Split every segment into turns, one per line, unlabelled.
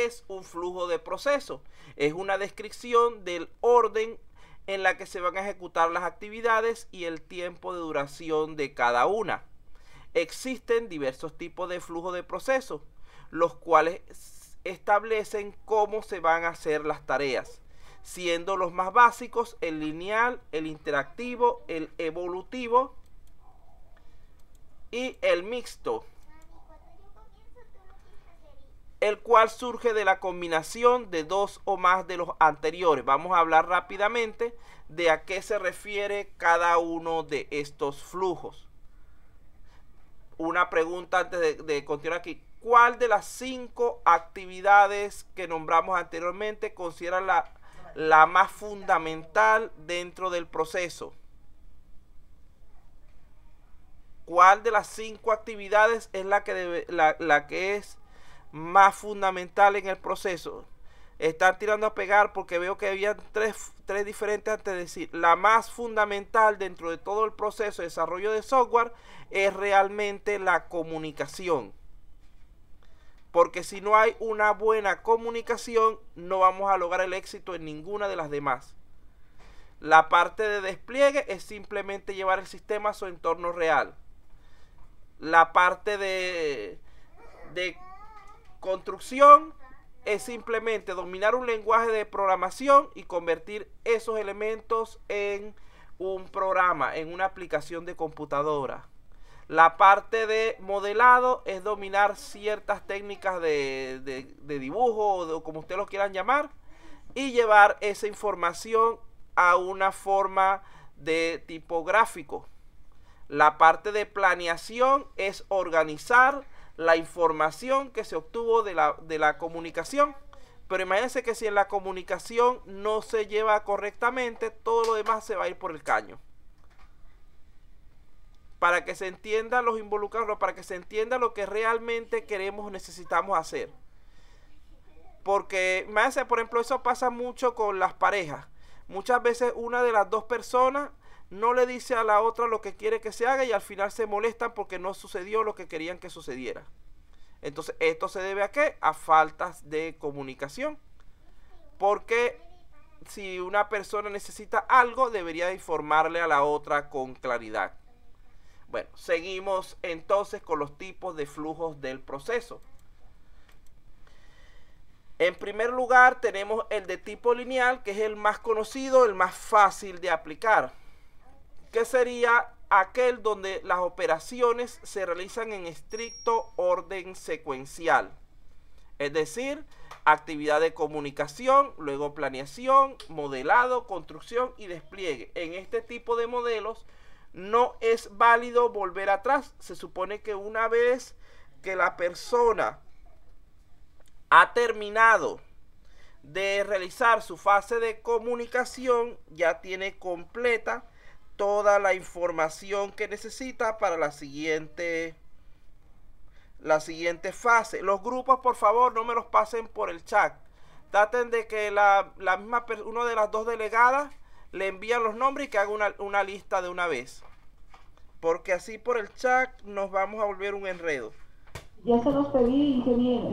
¿qué es un flujo de proceso? Es una descripción del orden en la que se van a ejecutar las actividades y el tiempo de duración de cada una. Existen diversos tipos de flujo de proceso, los cuales establecen cómo se van a hacer las tareas, siendo los más básicos el lineal, el interactivo, el evolutivo y el mixto, el cual surge de la combinación de dos o más de los anteriores. Vamos a hablar rápidamente de a qué se refiere cada uno de estos flujos. Una pregunta antes de continuar aquí. ¿Cuál de las 5 actividades que nombramos anteriormente considera la más fundamental dentro del proceso? ¿Cuál de las 5 actividades es la que es más fundamental en el proceso? Están tirando a pegar porque veo que había tres diferentes antes de decir. La más fundamental dentro de todo el proceso de desarrollo de software es realmente la comunicación. Porque si no hay una buena comunicación, no vamos a lograr el éxito en ninguna de las demás. La parte de despliegue es simplemente llevar el sistema a su entorno real. La parte de construcción es simplemente dominar un lenguaje de programación y convertir esos elementos en un programa, en una aplicación de computadora. La parte de modelado es dominar ciertas técnicas de dibujo o como ustedes lo quieran llamar y llevar esa información a una forma de tipo gráfico. La parte de planeación es organizar la información que se obtuvo de la comunicación. Pero imagínense que si en la comunicación no se lleva correctamente, todo lo demás se va a ir por el caño. Para que se entiendan los involucrados, para que se entienda lo que realmente queremos o necesitamos hacer. Porque, imagínense, por ejemplo, eso pasa mucho con las parejas. Muchas veces una de las dos personas no le dice a la otra lo que quiere que se haga y al final se molestan porque no sucedió lo que querían que sucediera. Entonces, ¿esto se debe a qué? A faltas de comunicación. Porque si una persona necesita algo, debería informarle a la otra con claridad. Bueno, seguimos entonces con los tipos de flujos del proceso. En primer lugar, tenemos el de tipo lineal, que es el más conocido, el más fácil de aplicar, que sería aquel donde las operaciones se realizan en estricto orden secuencial. Es decir, actividad de comunicación, luego planeación, modelado, construcción y despliegue. En este tipo de modelos no es válido volver atrás. Se supone que una vez que la persona ha terminado de realizar su fase de comunicación, ya tiene completa toda la información que necesita para la siguiente fase. Los grupos, por favor, no me los pasen por el chat. Traten de que una de las dos delegadas le envían los nombres y que haga una lista de una vez. Porque así por el chat nos vamos a volver un enredo.
Ya se los pedí, ingeniero,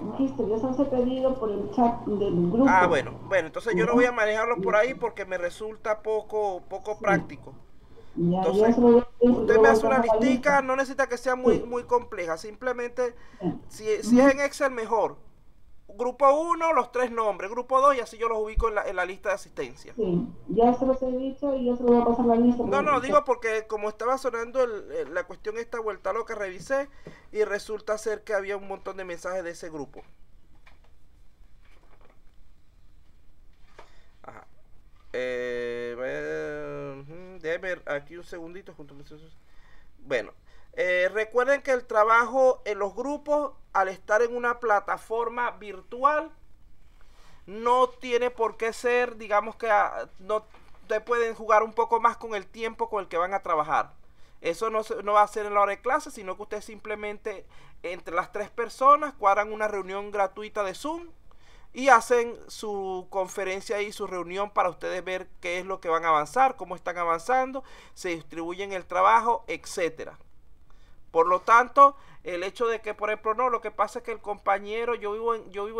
magister, ya se los he pedido por el chat del grupo.
Ah, bueno, entonces yo no voy a manejarlos por ahí porque me resulta poco práctico. Entonces, usted me hace una listica, no necesita que sea muy compleja, simplemente, si es en Excel, mejor. Grupo 1, los 3 nombres, grupo 2, y así yo los ubico en la lista de asistencia.
Sí, ya se los he dicho y ya se los voy a pasar la lista.
No, digo porque como estaba sonando la cuestión esta vuelta loca, revisé y resulta ser que había un montón de mensajes de ese grupo. Ajá. Déjame ver aquí un segundito. Bueno, recuerden que el trabajo en los grupos, al estar en una plataforma virtual, no tiene por qué ser, digamos que no te pueden jugar un poco más con el tiempo con el que van a trabajar. Eso no va a ser en la hora de clase, sino que ustedes simplemente entre las 3 personas cuadran una reunión gratuita de Zoom y hacen su conferencia y su reunión para ustedes ver qué es lo que van a avanzar, cómo están avanzando, se distribuyen el trabajo, etcétera. Por lo tanto, el hecho de que, por ejemplo, no, lo que pasa es que el compañero, yo vivo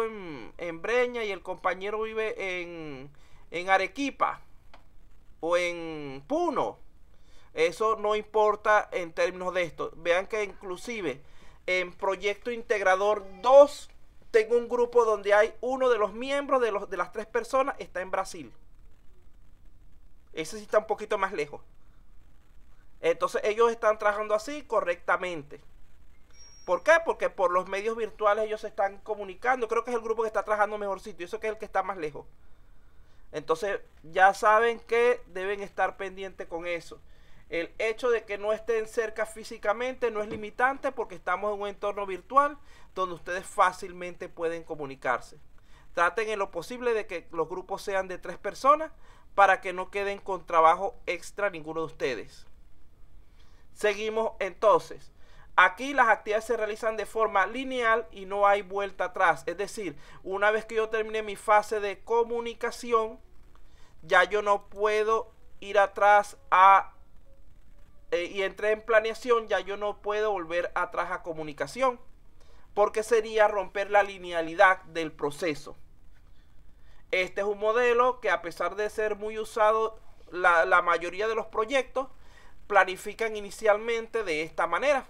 en Breña y el compañero vive en Arequipa o en Puno. Eso no importa en términos de esto. Vean que inclusive en Proyecto Integrador 2 tengo un grupo donde hay uno de los miembros de las 3 personas está en Brasil. Ese sí está un poquito más lejos. Entonces ellos están trabajando así correctamente. ¿Por qué? Porque por los medios virtuales ellos se están comunicando. Creo que es el grupo que está trabajando mejorcito. Y eso que es el que está más lejos. Entonces ya saben que deben estar pendientes con eso. El hecho de que no estén cerca físicamente no es limitante porque estamos en un entorno virtual donde ustedes fácilmente pueden comunicarse. Traten en lo posible de que los grupos sean de 3 personas para que no queden con trabajo extra ninguno de ustedes. Seguimos entonces. Aquí las actividades se realizan de forma lineal y no hay vuelta atrás. Es decir, una vez que yo termine mi fase de comunicación, ya yo no puedo ir atrás y entré en planeación, ya yo no puedo volver atrás a comunicación, porque sería romper la linealidad del proceso. Este es un modelo que, a pesar de ser muy usado, la mayoría de los proyectos planifican inicialmente de esta manera,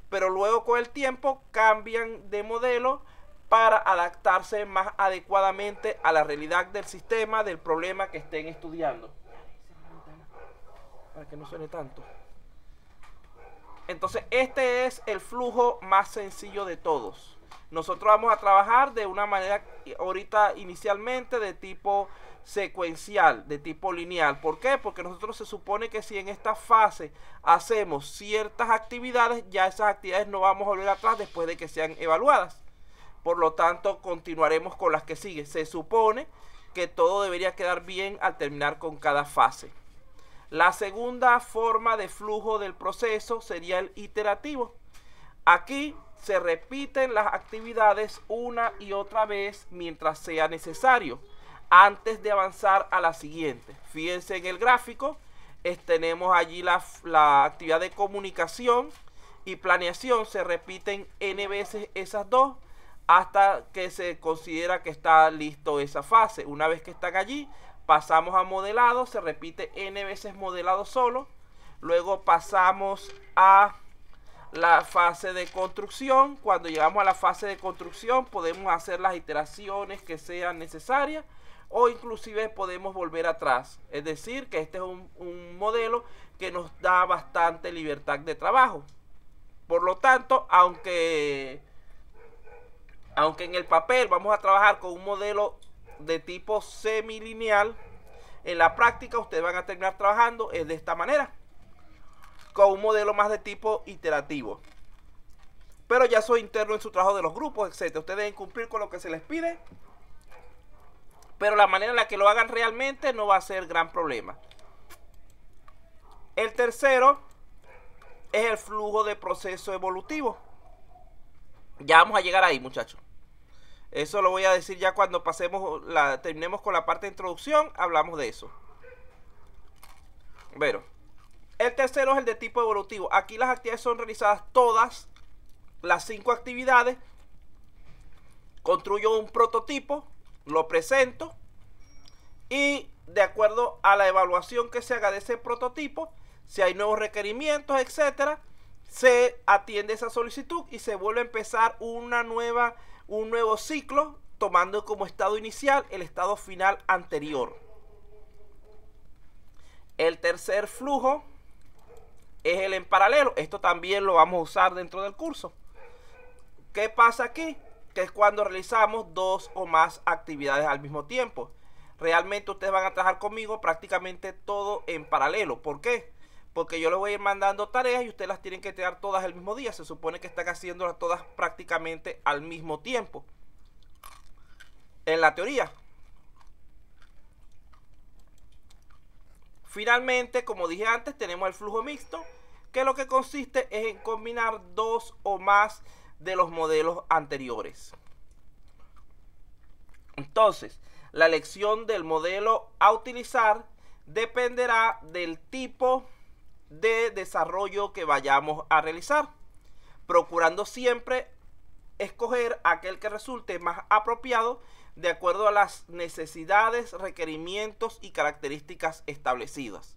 pero luego con el tiempo cambian de modelo para adaptarse más adecuadamente a la realidad del sistema, del problema que estén estudiando. Para que no suene tanto. Entonces este es el flujo más sencillo de todos. Nosotros vamos a trabajar de una manera ahorita inicialmente de tipo secuencial, de tipo lineal. ¿Por qué? Porque nosotros se supone que si en esta fase hacemos ciertas actividades, ya esas actividades no vamos a volver atrás después de que sean evaluadas. Por lo tanto, continuaremos con las que siguen. Se supone que todo debería quedar bien al terminar con cada fase. La segunda forma de flujo del proceso sería el iterativo. Aquí se repiten las actividades una y otra vez mientras sea necesario, antes de avanzar a la siguiente. Fíjense en el gráfico, tenemos allí la actividad de comunicación y planeación. Se repiten n veces esas dos hasta que se considera que está listo esa fase. Una vez que están allí, pasamos a modelado, se repite n veces modelado solo. Luego pasamos a la fase de construcción. Cuando llegamos a la fase de construcción podemos hacer las iteraciones que sean necesarias o inclusive podemos volver atrás. Es decir, que este es un modelo que nos da bastante libertad de trabajo. Por lo tanto, aunque en el papel vamos a trabajar con un modelo de tipo semilineal, en la práctica ustedes van a terminar trabajando de esta manera, con un modelo más de tipo iterativo. Pero ya eso es interno en su trabajo de los grupos, etc. Ustedes deben cumplir con lo que se les pide, pero la manera en la que lo hagan realmente no va a ser gran problema. El tercero es el flujo de proceso evolutivo. Ya vamos a llegar ahí, muchachos. Eso lo voy a decir ya cuando terminemos con la parte de introducción, hablamos de eso. Bueno, el tercero es el de tipo evolutivo. Aquí las actividades son realizadas todas, las 5 actividades. Construyo un prototipo, lo presento y de acuerdo a la evaluación que se haga de ese prototipo, si hay nuevos requerimientos, etcétera, se atiende esa solicitud y se vuelve a empezar un nuevo ciclo, tomando como estado inicial el estado final anterior. El tercer flujo es el en paralelo. Esto también lo vamos a usar dentro del curso. ¿Qué pasa aquí? Que es cuando realizamos 2 o más actividades al mismo tiempo. Realmente ustedes van a trabajar conmigo prácticamente todo en paralelo. ¿Por qué? Porque yo les voy a ir mandando tareas y ustedes las tienen que entregar todas el mismo día. Se supone que están haciéndolas todas prácticamente al mismo tiempo, en la teoría. Finalmente, como dije antes, tenemos el flujo mixto, que lo que consiste es en combinar 2 o más de los modelos anteriores. Entonces, la elección del modelo a utilizar dependerá del tipo de desarrollo que vayamos a realizar. procurando siempre escoger aquel que resulte más apropiado de acuerdo a las necesidades, requerimientos y características establecidas.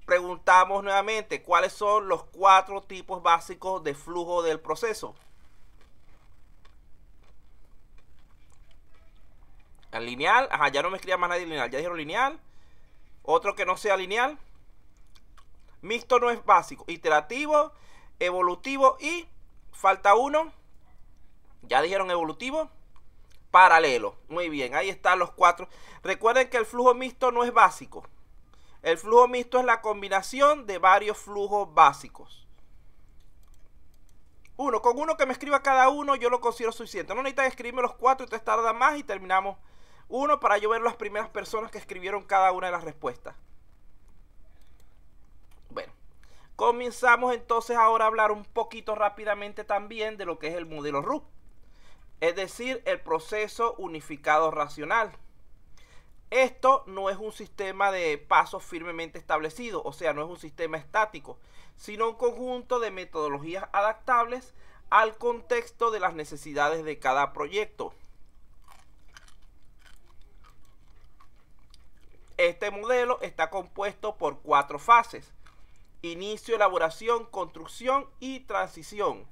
Preguntamos nuevamente, ¿cuáles son los 4 tipos básicos de flujo del proceso? El lineal, ya no me escriba más nadie lineal, ya dijeron lineal. Otro que no sea lineal. Mixto no es básico. Iterativo, evolutivo y falta uno. Ya dijeron evolutivo. Paralelo. Muy bien, ahí están los 4. Recuerden que el flujo mixto no es básico. El flujo mixto es la combinación de varios flujos básicos. Con uno que me escriba cada uno yo lo considero suficiente. No necesitan escribirme los 4, ustedes tardan más y terminamos uno para yo ver las primeras personas que escribieron cada una de las respuestas. Bueno, comenzamos entonces ahora a hablar un poquito rápidamente también de lo que es el modelo RUC. Es decir, el proceso unificado racional. Esto no es un sistema de pasos firmemente establecido, o sea, no es un sistema estático, sino un conjunto de metodologías adaptables al contexto de las necesidades de cada proyecto. Este modelo está compuesto por 4 fases: inicio, elaboración, construcción y transición.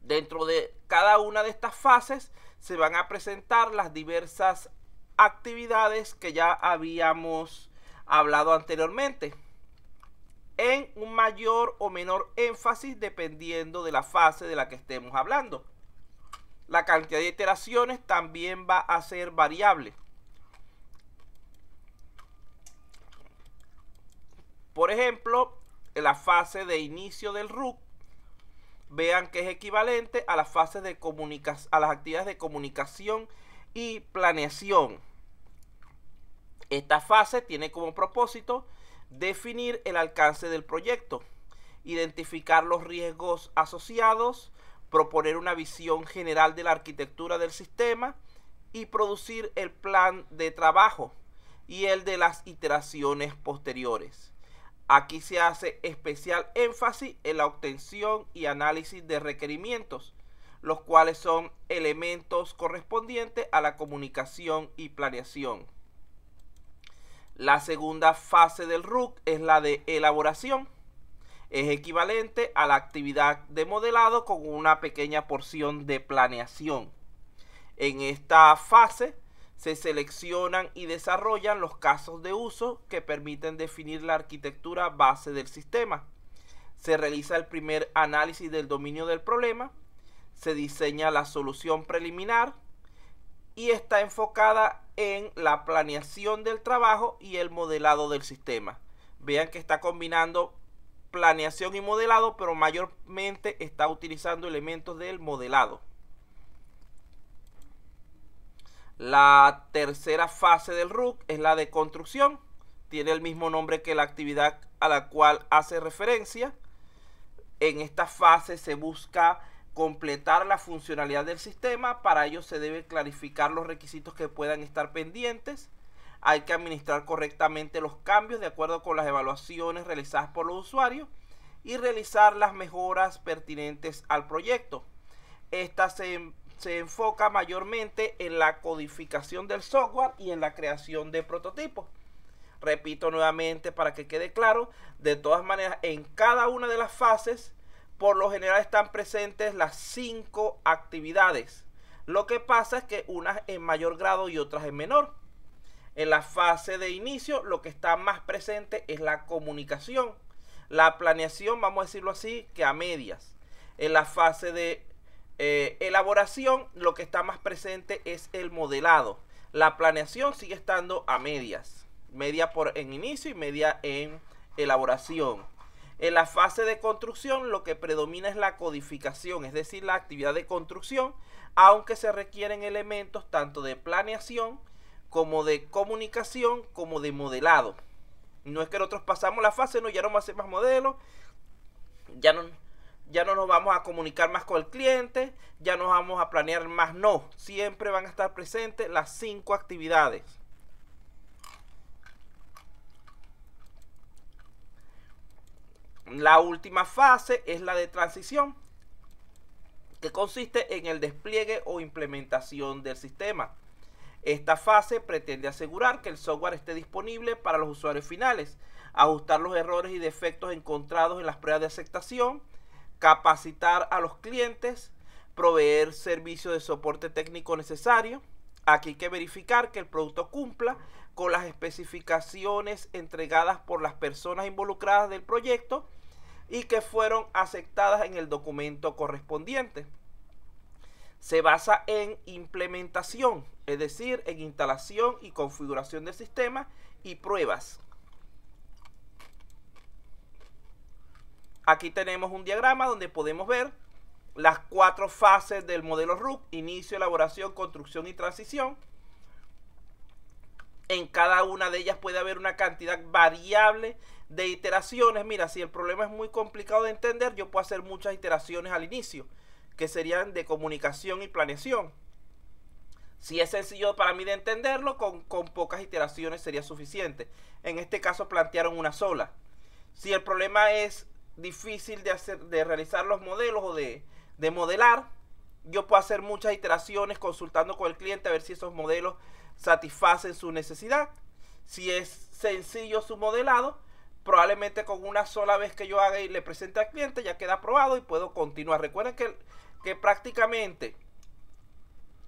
Dentro de cada una de estas fases se van a presentar las diversas actividades que ya habíamos hablado anteriormente, en un mayor o menor énfasis dependiendo de la fase de la que estemos hablando. La cantidad de iteraciones también va a ser variable. Por ejemplo, en la fase de inicio del RUC, vean que es equivalente a las fases de a las actividades de comunicación y planeación. Esta fase tiene como propósito definir el alcance del proyecto, identificar los riesgos asociados, proponer una visión general de la arquitectura del sistema y producir el plan de trabajo y el de las iteraciones posteriores. Aquí se hace especial énfasis en la obtención y análisis de requerimientos, los cuales son elementos correspondientes a la comunicación y planeación. La segunda fase del RUC es la de elaboración. Es equivalente a la actividad de modelado con una pequeña porción de planeación. En esta fase se seleccionan y desarrollan los casos de uso que permiten definir la arquitectura base del sistema. Se realiza el primer análisis del dominio del problema, se diseña la solución preliminar y está enfocada en la planeación del trabajo y el modelado del sistema. Vean que está combinando planeación y modelado, pero mayormente está utilizando elementos del modelado. La tercera fase del RUC es la de construcción. Tiene el mismo nombre que la actividad a la cual hace referencia. En esta fase se busca completar la funcionalidad del sistema. Para ello se debe clarificar los requisitos que puedan estar pendientes. Hay que administrar correctamente los cambios de acuerdo con las evaluaciones realizadas por los usuarios y realizar las mejoras pertinentes al proyecto. Esta se enfoca mayormente en la codificación del software y en la creación de prototipos. Repito nuevamente para que quede claro, de todas maneras en cada una de las fases por lo general están presentes las 5 actividades. Lo que pasa es que unas en mayor grado y otras en menor. En la fase de inicio lo que está más presente es la comunicación. La planeación, vamos a decirlo así, que a medias. En la fase de elaboración lo que está más presente es el modelado. La planeación sigue estando a medias, media en inicio y media en elaboración. En la fase de construcción lo que predomina es la codificación, es decir, la actividad de construcción, aunque se requieren elementos tanto de planeación como de comunicación como de modelado. No es que nosotros pasamos la fase, no, ya no vamos a hacer más modelos, ya no nos vamos a comunicar más con el cliente, ya no vamos a planear más, no. Siempre van a estar presentes las 5 actividades. La última fase es la de transición, que consiste en el despliegue o implementación del sistema. Esta fase pretende asegurar que el software esté disponible para los usuarios finales, ajustar los errores y defectos encontrados en las pruebas de aceptación, capacitar a los clientes, proveer servicios de soporte técnico necesario. Aquí hay que verificar que el producto cumpla con las especificaciones entregadas por las personas involucradas del proyecto y que fueron aceptadas en el documento correspondiente. Se basa en implementación, es decir, en instalación y configuración del sistema y pruebas. Aquí tenemos un diagrama donde podemos ver las 4 fases del modelo RUC: inicio, elaboración, construcción y transición. En cada una de ellas puede haber una cantidad variable de iteraciones. Mira, si el problema es muy complicado de entender, yo puedo hacer muchas iteraciones al inicio, que serían de comunicación y planeación. Si es sencillo para mí de entenderlo, con pocas iteraciones sería suficiente. En este caso plantearon una sola. Si el problema es difícil de realizar los modelos o de modelar, yo puedo hacer muchas iteraciones consultando con el cliente a ver si esos modelos satisfacen su necesidad. Si es sencillo su modelado, probablemente con una sola vez que yo haga y le presente al cliente ya queda aprobado y puedo continuar. Recuerden que prácticamente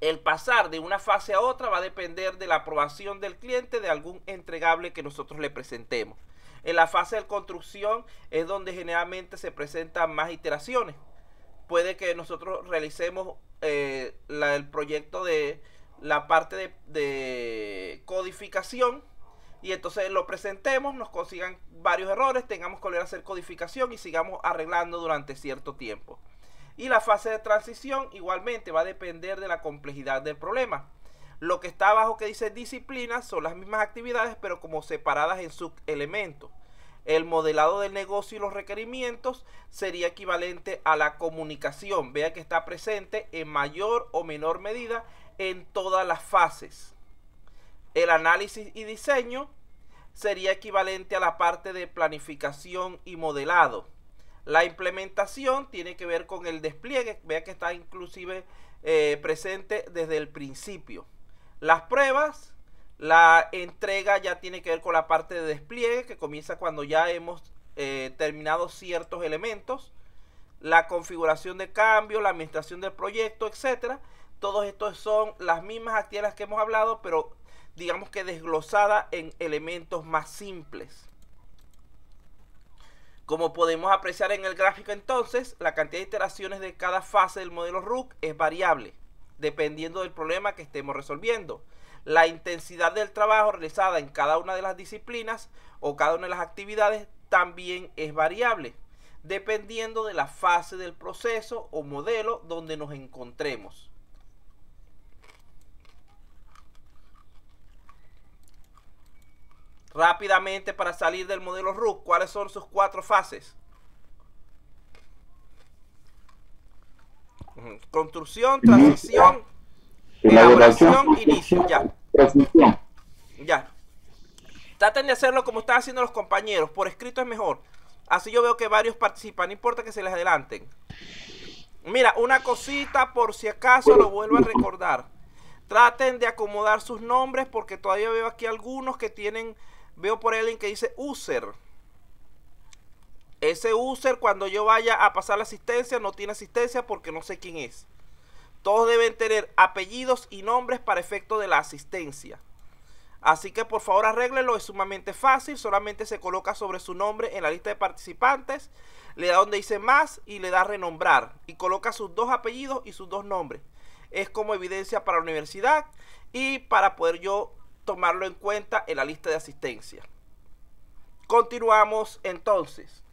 el pasar de una fase a otra va a depender de la aprobación del cliente de algún entregable que nosotros le presentemos. En la fase de construcción es donde generalmente se presentan más iteraciones. Puede que nosotros realicemos el proyecto de la parte de codificación y entonces lo presentemos, nos consigan varios errores, tengamos que volver a hacer codificación y sigamos arreglando durante cierto tiempo. Y la fase de transición igualmente va a depender de la complejidad del problema. Lo que está abajo que dice disciplinas son las mismas actividades, pero como separadas en subelementos. El modelado del negocio y los requerimientos sería equivalente a la comunicación. Vea que está presente en mayor o menor medida en todas las fases. El análisis y diseño sería equivalente a la parte de planificación y modelado. La implementación tiene que ver con el despliegue. Vea que está inclusive presente desde el principio. Las pruebas, la entrega ya tiene que ver con la parte de despliegue, que comienza cuando ya hemos terminado ciertos elementos. La configuración de cambio, la administración del proyecto, etcétera. Todos estos son las mismas actividades que hemos hablado, pero digamos que desglosada en elementos más simples. Como podemos apreciar en el gráfico entonces, la cantidad de iteraciones de cada fase del modelo RUC es variable, dependiendo del problema que estemos resolviendo. La intensidad del trabajo realizada en cada una de las disciplinas o cada una de las actividades también es variable, dependiendo de la fase del proceso o modelo donde nos encontremos. Rápidamente, para salir del modelo RUC, ¿cuáles son sus 4 fases? Construcción, transición, elaboración, inicio. Ya. Traten de hacerlo como están haciendo los compañeros. Por escrito es mejor. Así yo veo que varios participan. No importa que se les adelanten. Mira, una cosita por si acaso lo vuelvo a recordar. Traten de acomodar sus nombres porque todavía veo aquí algunos que tienen... Veo por ahí que dice user. Ese user, cuando yo vaya a pasar la asistencia, no tiene asistencia porque no sé quién es. Todos deben tener apellidos y nombres para efecto de la asistencia. Así que por favor arréglenlo, es sumamente fácil. Solamente se coloca sobre su nombre en la lista de participantes, le da donde dice más y le da renombrar. Y coloca sus 2 apellidos y sus 2 nombres. Es como evidencia para la universidad y para poder yo tomarlo en cuenta en la lista de asistencia. Continuamos entonces.